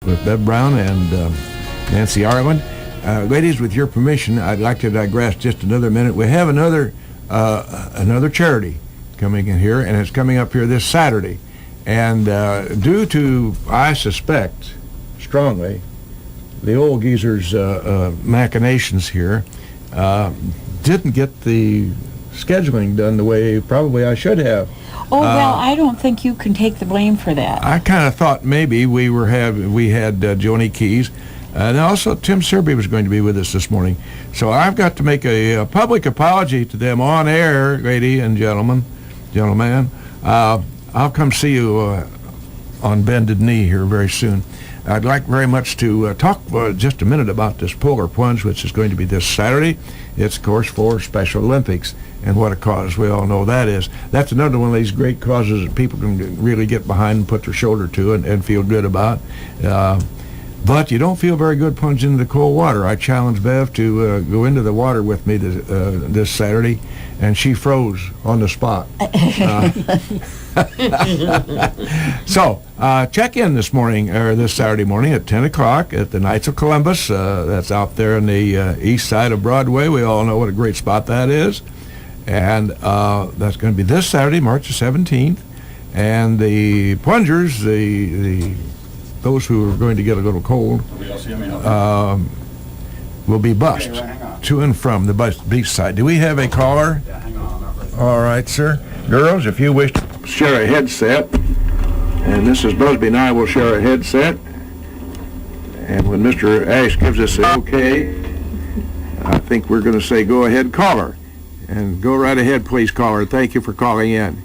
with Bev Brown and Nancy Arlen. Ladies, with your permission, I'd like to digress just another minute. We have another charity coming in here, and it's coming up here this Saturday. And due to, I suspect, strongly, the old geezer's machinations here, didn't get the scheduling done the way probably I should have. Oh, well, I don't think you can take the blame for that. I kind of thought maybe we had Joni Keys, and also Tim Serby was going to be with us this morning. So I've got to make a public apology to them on air, lady and gentlemen. I'll come see you on bended knee here very soon. I'd like very much to talk for just a minute about this polar plunge, which is going to be this Saturday. It's, of course, for Special Olympics, and what a cause we all know that is. That's another one of these great causes that people can really get behind and put their shoulder to and feel good about. But you don't feel very good plunging into the cold water. I challenged Bev to go into the water with me this Saturday, and she froze on the spot. So check in this morning, or this Saturday morning at 10 o'clock at the Knights of Columbus. That's out there on the east side of Broadway. We all know what a great spot that is. And that's going to be this Saturday, March the 17th. And the plungers, those who are going to get a little cold, will be bused to and from the beach side. Do we have a caller? Yeah, hang on. All right, sir. Girls, if you wish to share a headset, and Mrs. Busby and I will share a headset, and when Mr. Ash gives us the okay, I think we're going to say go ahead, caller. And go right ahead, please, caller. Thank you for calling in.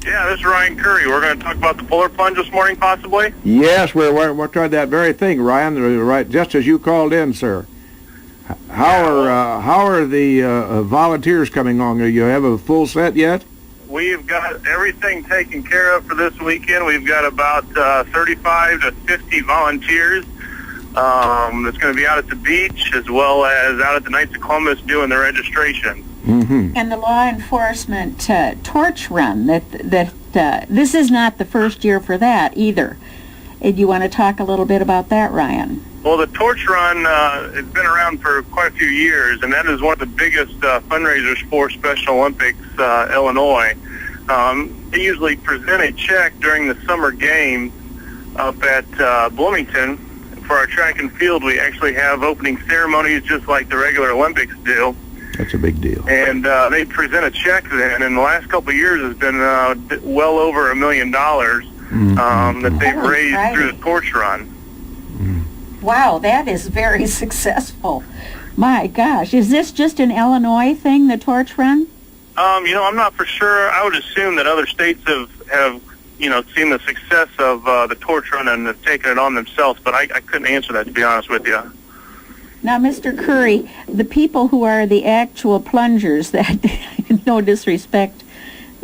Yeah, this is Ryan Curry. We're going to talk about the polar plunge this morning, possibly? Yes, we're trying that very thing, Ryan, right, just as you called in, sir. How are the volunteers coming along? Do you have a full set yet? We've got everything taken care of for this weekend. We've got about 35 to 50 volunteers that's going to be out at the beach, as well as out at the Knights of Columbus doing the registration. Mm-hmm. And the law enforcement torch run, this is not the first year for that either. Do you want to talk a little bit about that, Ryan? Well, the torch run has been around for quite a few years, and that is one of the biggest fundraisers for Special Olympics Illinois. They usually present a check during the summer games up at Bloomington. For our track and field, we actually have opening ceremonies just like the regular Olympics do. That's a big deal. And they present a check then, and the last couple of years has been well over $1 million that they've raised through the torch run. Wow, that is very successful. My gosh, is this just an Illinois thing, the torch run? I'm not for sure. I would assume that other states have seen the success of the torch run and have taken it on themselves, but I couldn't answer that, to be honest with you. Now, Mr. Curry, the people who are the actual plungers, that no disrespect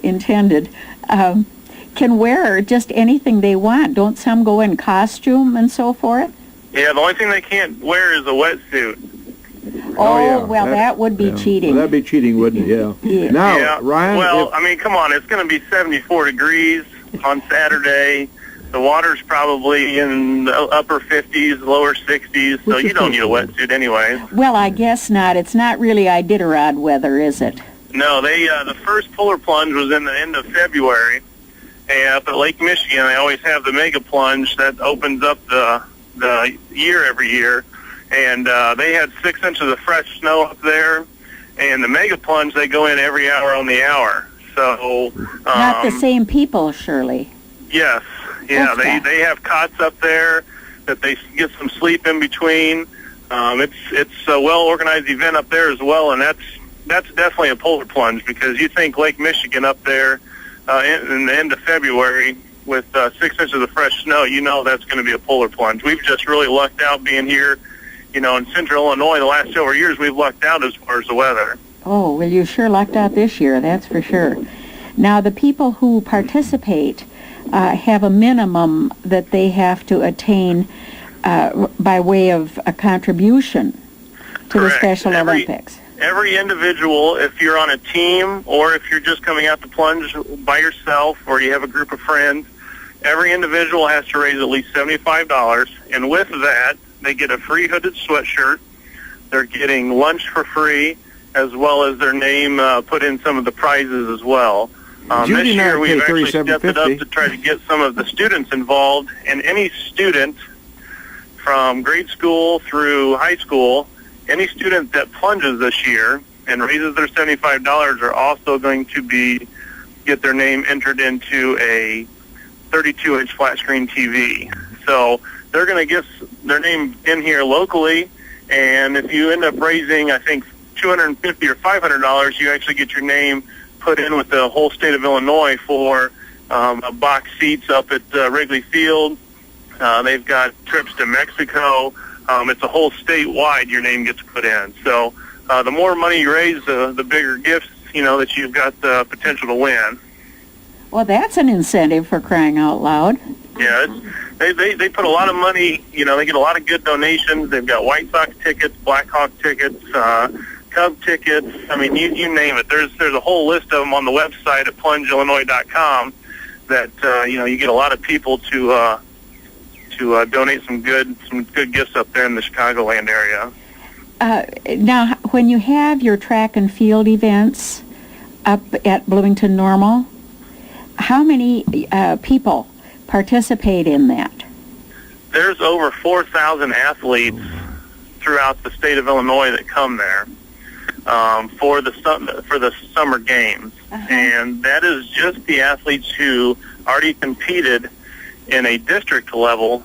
intended, can wear just anything they want. Don't some go in costume and so forth? Yeah, the only thing they can't wear is a wetsuit. Oh, well, that would be cheating. Well, that'd be cheating, wouldn't it? Yeah. Now, Ryan... Well, come on. It's going to be 74 degrees on Saturday. The water's probably in the upper 50s, lower 60s, so you don't need a wetsuit anyway. Well, I guess not. It's not really Iditarod weather, is it? No, the first polar plunge was in the end of February. And up at Lake Michigan, they always have the mega plunge that opens up the year every year. And they had 6 inches of fresh snow up there. And the mega plunge, they go in every hour on the hour. So not the same people, surely. Yes. Yeah, they have cots up there that they get some sleep in between. It's a well-organized event up there as well, and that's definitely a polar plunge, because you think Lake Michigan up there in the end of February with 6 inches of fresh snow, that's going to be a polar plunge. We've just really lucked out being here, in central Illinois. The last several years we've lucked out as far as the weather. Oh, well, you sure lucked out this year, that's for sure. Now, the people who participate have a minimum that they have to attain by way of a contribution to the Special Olympics. Every individual, if you're on a team or if you're just coming out to plunge by yourself or you have a group of friends, Every individual has to raise at least $75, and with that, they get a free hooded sweatshirt. They're getting lunch for free, as well as their name put in some of the prizes as well. Judy this year, and I we've pay actually stepped it up $37.50. to try to get some of the students involved, and any student from grade school through high school, any student that plunges this year and raises their $75 are also going to get their name entered into a 32-inch flat screen TV. So they're going to get their name in here locally, and if you end up raising, I think, $250 or $500, you actually get your name put in with the whole state of Illinois for box seats up at Wrigley Field. They've got trips to Mexico. It's a whole statewide your name gets put in. So the more money you raise, the bigger gifts, that you've got the potential to win. Well, that's an incentive for crying out loud. Yeah, they put a lot of money, they get a lot of good donations. They've got White Sox tickets, Blackhawk tickets, Cub tickets. I mean, you name it. There's a whole list of them on the website at plungeillinois.com that, you get a lot of people to donate some good gifts up there in the Chicagoland area. Now, when you have your track and field events up at Bloomington Normal, how many people participate in that? There's over 4,000 athletes throughout the state of Illinois that come there for the summer games, and that is just the athletes who already competed in a district level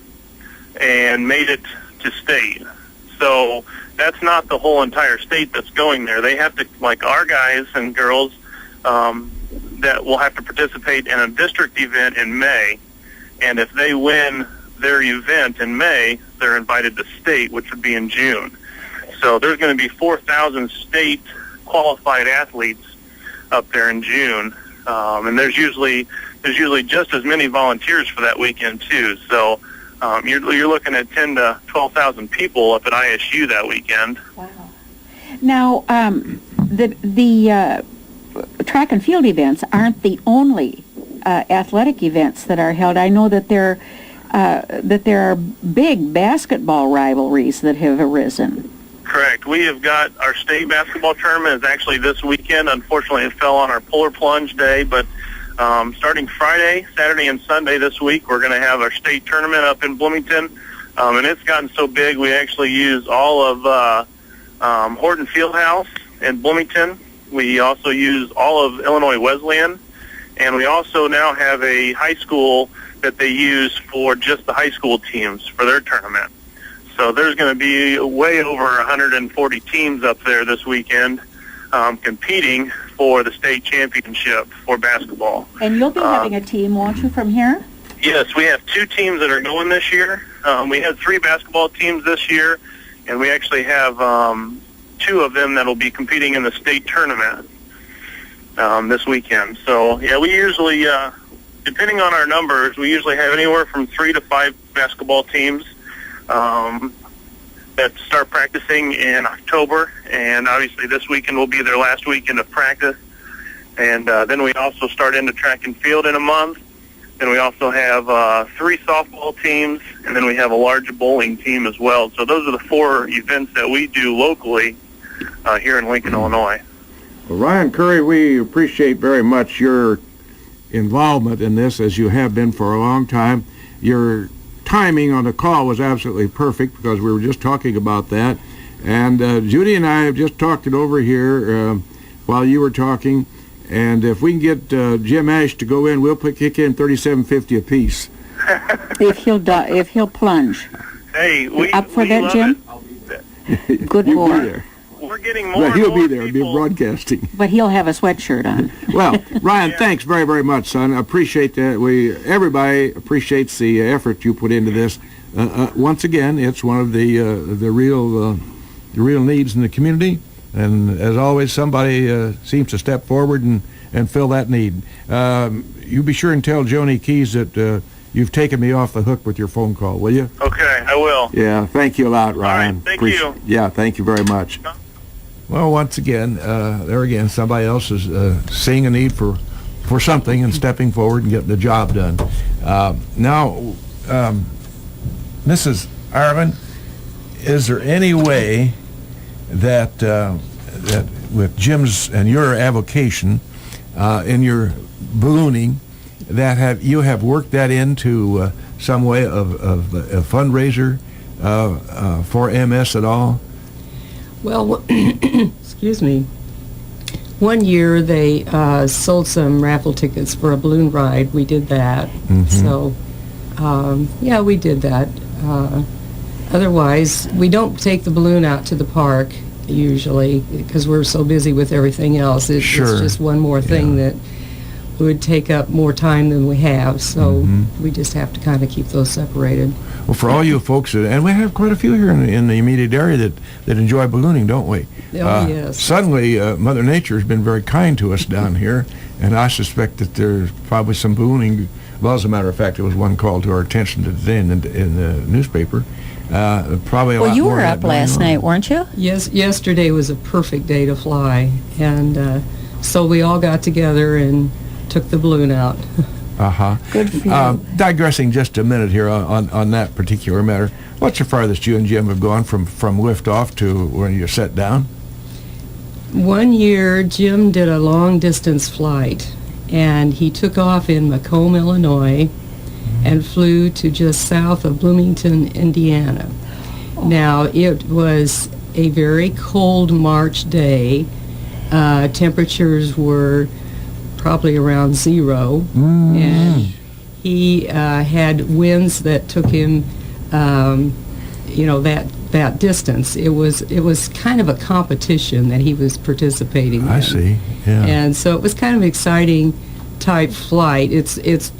and made it to state. So that's not the whole entire state that's going there. They have to, like our guys and girls, that will have to participate in a district event in May, and if they win their event in May, they're invited to state, which would be in June. So there's going to be 4,000 state qualified athletes up there in June, and there's usually just as many volunteers for that weekend too. So you're looking at 10 to 12,000 people up at ISU that weekend. Wow. Now, the track and field events aren't the only athletic events that are held. I know that there are big basketball rivalries that have arisen. Correct. We have got our state basketball tournament is actually this weekend. Unfortunately, it fell on our polar plunge day, but starting Friday, Saturday, and Sunday this week, we're going to have our state tournament up in Bloomington, and it's gotten so big we actually use all of Horton Fieldhouse in Bloomington. We also use all of Illinois Wesleyan, and we also now have a high school that they use for just the high school teams for their tournament. So there's going to be way over 140 teams up there this weekend competing for the state championship for basketball. And you'll be having a team, won't you, from here? Yes, we have 2 teams that are going this year. We had 3 basketball teams this year, and we actually have 2 of them that will be competing in the state tournament this weekend. So, yeah, we usually, depending on our numbers, we usually have anywhere from 3 to 5 basketball teams that start practicing in October, and obviously this weekend will be their last weekend of practice. And then we also start into track and field in a month. Then we also have 3 softball teams, and then we have a large bowling team as well. So those are the 4 events that we do locally here in Lincoln, Illinois. Well, Ryan Curry, we appreciate very much your involvement in this, as you have been for a long time. Your timing on the call was absolutely perfect because we were just talking about that. And Judy and I have just talked it over here while you were talking. And if we can get Jim Ash to go in, we'll kick in $37.50 apiece. if he'll plunge. Hey, we up for we that, love Jim? It. Good You'll boy. be there. We're getting more. Well, he'll and more be there. people. It'll be broadcasting. But he'll have a sweatshirt on. Well, Ryan, thanks very, very much, son. I appreciate that. Everybody appreciates the effort you put into this. Once again, it's one of the real needs in the community, and as always, somebody seems to step forward and fill that need. You be sure and tell Joni Keys that you've taken me off the hook with your phone call, will you? Okay, I will. Yeah, thank you a lot, Ryan. All right, thank you. Yeah, thank you very much. Well, once again, there again, somebody else is seeing a need for something and stepping forward and getting the job done. Now, Mrs. Ireland, is there any way that that with Jim's and your avocation in your ballooning, that you have worked that into some way of a fundraiser for MS at all? Well, excuse me. One year they sold some raffle tickets for a balloon ride. We did that. So, yeah, we did that. Otherwise, we don't take the balloon out to the park usually because we're so busy with everything else. It's just one more thing that would take up more time than we have. So we just have to kind of keep those separated. Well, for all you folks, and we have quite a few here in the immediate area that enjoy ballooning, don't we? Oh, yes. Suddenly, Mother Nature has been very kind to us down here, and I suspect that there's probably some ballooning. Well, as a matter of fact, there was one called to our attention today in the newspaper. Probably a lot Well, you more were of up that going last on. night, weren't you? Yes, yesterday was a perfect day to fly, and so we all got together and took the balloon out. Good for you. Digressing just a minute here on that particular matter, what's the farthest you and Jim have gone from liftoff to when you set down? One year, Jim did a long-distance flight, and he took off in Macomb, Illinois, and flew to just south of Bloomington, Indiana. Now, it was a very cold March day. Temperatures were probably around 0, and he had winds that took him, that distance. It was kind of a competition that he was participating in. I see. Yeah. And so it was kind of exciting type flight. It's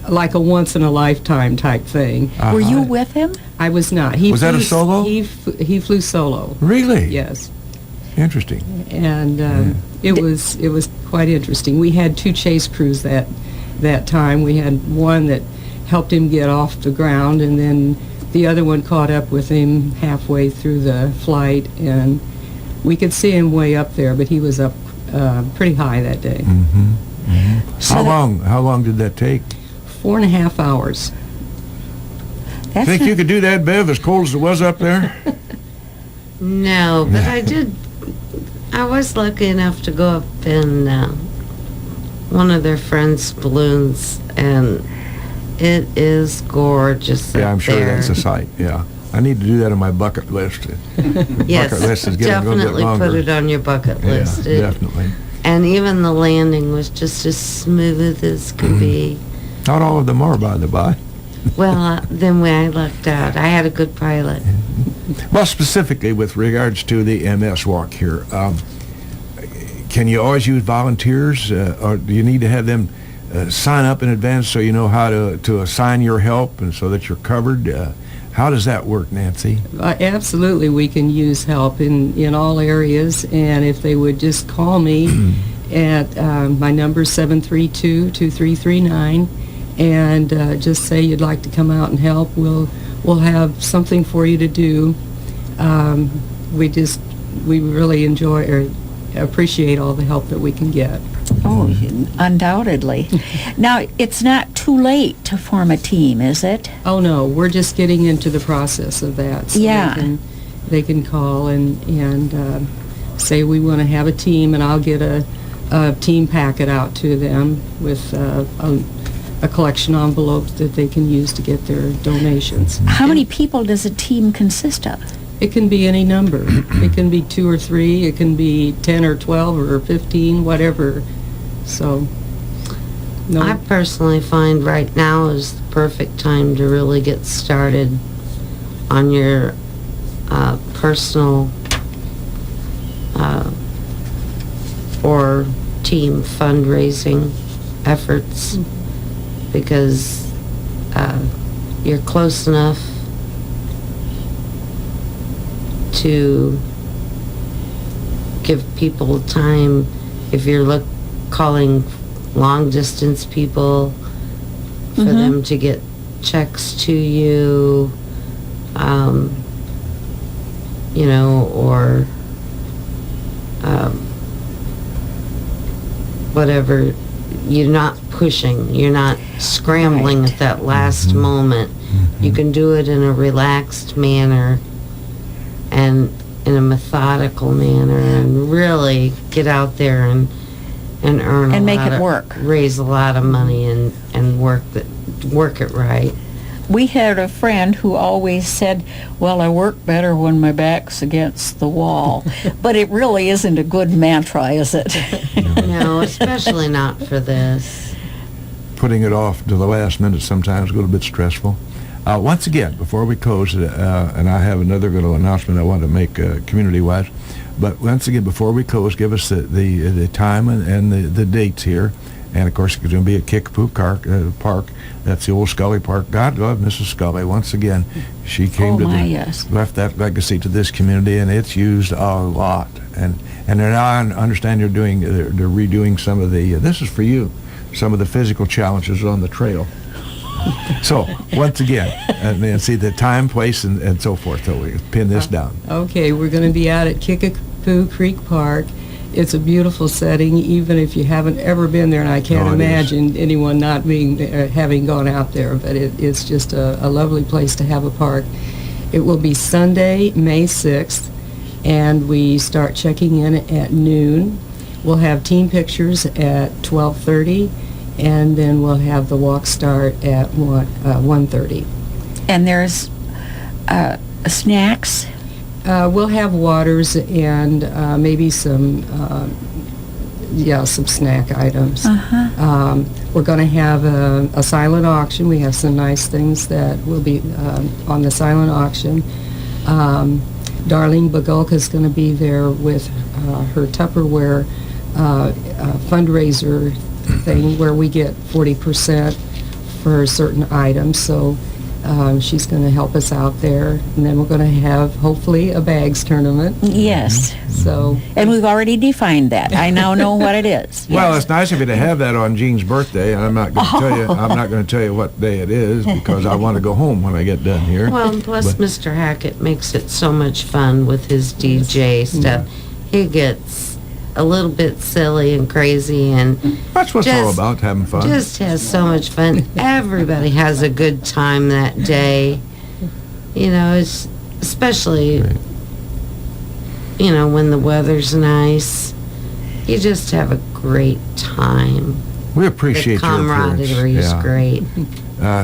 like a once in a lifetime type thing. Were you with him? I was not. Was that a solo? He flew solo. Really? Yes. Interesting. And it was quite interesting. We had 2 chase crews that time. We had one that helped him get off the ground, and then the other one caught up with him halfway through the flight, and we could see him way up there, but he was up pretty high that day. So How long did that take? 4.5 hours. That's Think not- you could do that, Bev, as cold as it was up there? No, but I was lucky enough to go up in one of their friends' balloons, and it is gorgeous Yeah, up I'm sure there. that's a sight, yeah. I need to do that on my bucket list. Yes, bucket list is getting a little bit definitely longer. put it on your bucket Yeah, list. definitely. And even the landing was just as smooth as could be. Not all of them are, by the by. Well, then when I lucked out, I had a good pilot. Well, specifically with regards to the MS walk here, can you always use volunteers, or do you need to have them sign up in advance so you know how to assign your help and so that you're covered? How does that work, Nancy? Absolutely, we can use help in all areas, and if they would just call me at my number is 732-2339, and just say you'd like to come out and help. We'll have something for you to do. We really enjoy or appreciate all the help that we can get. Oh, undoubtedly. Now, it's not too late to form a team, is it? Oh no, we're just getting into the process of that. So Yeah. they can call and say we want to have a team, and I'll get a team packet out to them with a collection envelope that they can use to get their donations. How many people does a team consist of? It can be any number. It can be 2 or 3. It can be 10 or 12 or 15, whatever. So, no. I personally find right now is the perfect time to really get started on your personal or team fundraising efforts, because you're close enough to give people time. If you're calling long distance people for them to get checks to you, or whatever you're not pushing, you're not scrambling Right. at that last moment. You can do it in a relaxed manner and in a methodical manner, and really get out there and earn And a make lot it of- work. raise a lot of money and work it right. We had a friend who always said, well, I work better when my back's against the wall. But it really isn't a good mantra, is it? No, especially not for this. Putting it off to the last minute sometimes is a little bit stressful. Once again, before we close, and I have another little announcement I want to make community-wise, but once again, before we close, give us the time and the dates here. And, of course, it's going to be at Kickapoo Park. That's the old Scully Park. God love Mrs. Scully. Once again, she came yes. left that legacy to this community, and it's used a lot. And now I understand they're redoing some of the, this is for you, some of the physical challenges on the trail. So, once again, and then see the time, place, and so forth. So we pin this down. Okay, we're going to be out at Kickapoo Creek Park. It's a beautiful setting, even if you haven't ever been there, and I can't No, it is. imagine anyone not being having gone out there, but it's just a lovely place to have a park. It will be Sunday, May 6th, and we start checking in at noon. We'll have team pictures at 12:30, and then we'll have the walk start at 1:30. And there's snacks. We'll have waters and maybe some snack items. We're going to have a silent auction. We have some nice things that will be on the silent auction. Darlene Bagulka is going to be there with her Tupperware fundraiser thing, where we get 40% for certain items. So she's going to help us out there, and then we're going to have hopefully a bags tournament. Yes. So And we've already defined that. I now know what it is. Well, Yes. it's nice of you to have that on Jean's birthday, and I'm not going to tell you. I'm not going to tell you what day it is, because I want to go home when I get done here. Well, and plus But- Mr. Hackett makes it so much fun with his DJ stuff. He gets a little bit silly and crazy, and That's what it's all just- about, having fun. just has so much fun. Everybody has a good time that day. You know, it's especially, Right. you know, when the weather's nice. You just have a great time. We appreciate The your appearance. camaraderie is Yeah. great.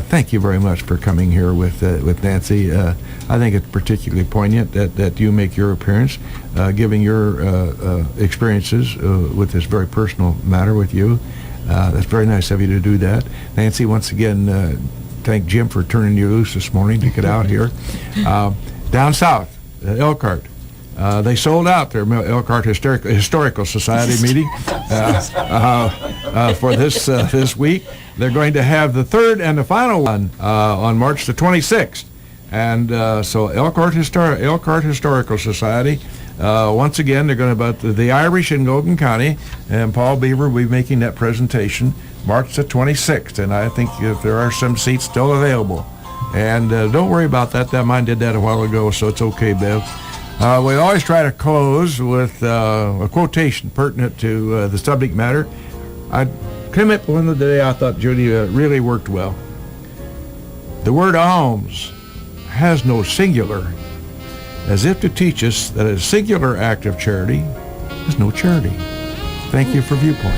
Thank you very much for coming here with Nancy. I think it's particularly poignant that you make your appearance, giving your experiences with this very personal matter with you. That's very nice of you to do that. Nancy, once again, thank Jim for turning you loose this morning to get out here. Down south, Elkhart. They sold out their Elkhart Historical Society meeting for this week. They're going to have the third and the final one on March the 26th. And so Elkhart Historical Society, once again, they're going to about the Irish in Logan County, and Paul Beaver will be making that presentation March the 26th. And I think if there are some seats still available. And don't worry about that. Mine did that a while ago, so it's okay, Bev. We always try to close with a quotation pertinent to the subject matter. I came up with one of the day I thought Judy really worked well. The word alms has no singular, as if to teach us that a singular act of charity is no charity. Thank you for Viewpoint.